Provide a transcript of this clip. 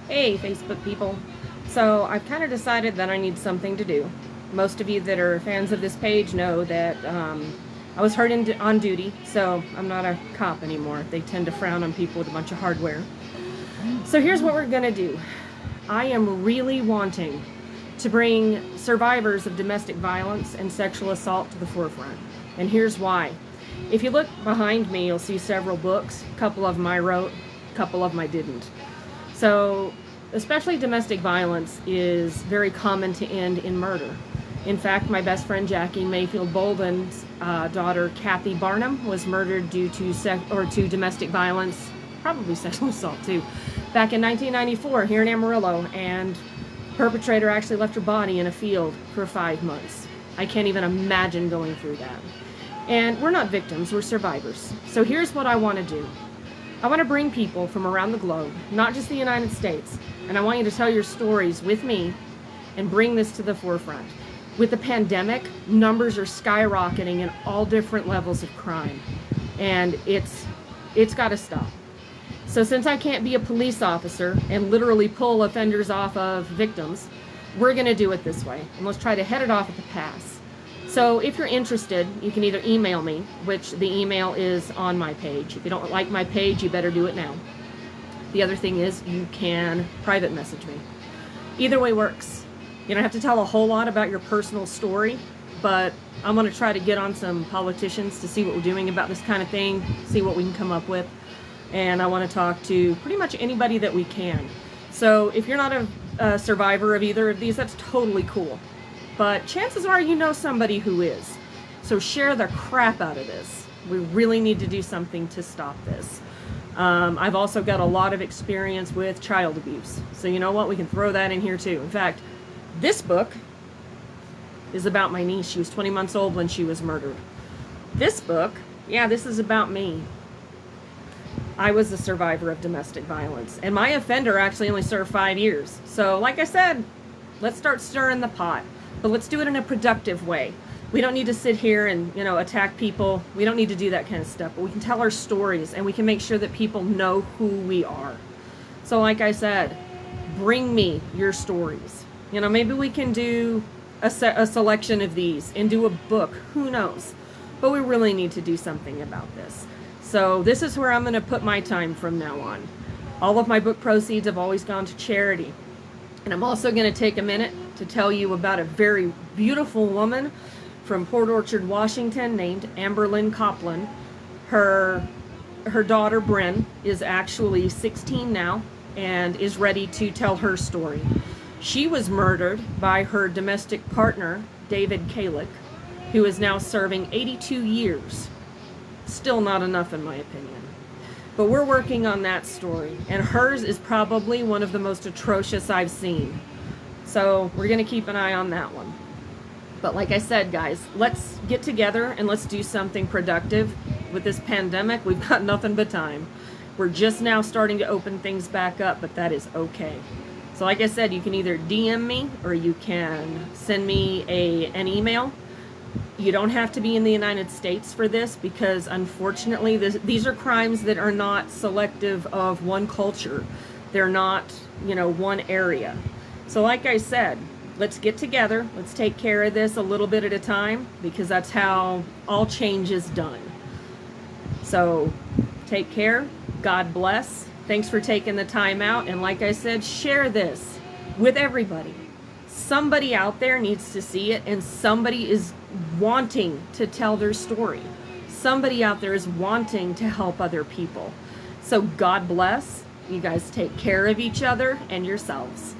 Hey, Facebook people. So I've kind of decided that I need something to do. Most of you that are fans of this page know that I was hurt on duty, so I'm not a cop anymore. They tend to frown on people with a bunch of hardware. So here's what we're going to do. I am really wanting to bring survivors of domestic violence and sexual assault to the forefront. And here's why. If you look behind me, you'll see several books. A couple of them I wrote, a couple of them I didn't. So, especially domestic violence is very common to end in murder. In fact, my best friend Jackie Mayfield Bolden's daughter Kathy Barnum was murdered due to domestic violence, probably sexual assault too, back in 1994 here in Amarillo, and perpetrator actually left her body in a field for 5 months. I can't even imagine going through that. And we're not victims, we're survivors. So here's what I want to do. I want to bring people from around the globe, not just the United States, and I want you to tell your stories with me and bring this to the forefront. With the pandemic, numbers are skyrocketing in all different levels of crime, and it's got to stop. So since I can't be a police officer and literally pull offenders off of victims, we're going to do it this way, and let's try to head it off at the pass. So if you're interested, you can either email me, which the email is on my page. If you don't like my page, you better do it now. The other thing is you can private message me. Either way works. You don't have to tell a whole lot about your personal story, but I'm going to try to get on some politicians to see what we're doing about this kind of thing, see what we can come up with. And I want to talk to pretty much anybody that we can. So if you're not a survivor of either of these, that's totally cool. But chances are you know somebody who is. So share the crap out of this. We really need to do something to stop this. I've also got a lot of experience with child abuse. So you know what? We can throw that in here too. In fact, this book is about my niece. She was 20 months old when she was murdered. This book, yeah, this is about me. I was a survivor of domestic violence. And my offender actually only served 5 years. So like I said, let's start stirring the pot. But let's do it in a productive way. We don't need to sit here and, attack people. We don't need to do that kind of stuff. But we can tell our stories, and we can make sure that people know who we are. So like I said, bring me your stories. Maybe we can do a selection of these and do a book. Who knows? But we really need to do something about this. So this is where I'm going to put my time from now on. All of my book proceeds have always gone to charity. And I'm also going to take a minute to tell you about a very beautiful woman from Port Orchard, Washington, named Amberlynn Copland. Her daughter, Bryn, is actually 16 now and is ready to tell her story. She was murdered by her domestic partner, David Kalick, who is now serving 82 years. Still not enough, in my opinion. But we're working on that story, and hers is probably one of the most atrocious I've seen. So we're going to keep an eye on that one. But like I said, guys, let's get together and let's do something productive. With this pandemic, we've got nothing but time. We're just now starting to open things back up, but that is okay. So like I said, you can either DM me or you can send me an email. You don't have to be in the United States for this, because unfortunately these are crimes that are not selective of one culture. They're not, one area. So like I said, let's get together. Let's take care of this a little bit at a time, because that's how all change is done. So take care. God bless. Thanks for taking the time out. And like I said, share this with everybody. Somebody out there needs to see it, and somebody is wanting to tell their story. Somebody out there is wanting to help other people. So God bless. You guys take care of each other and yourselves.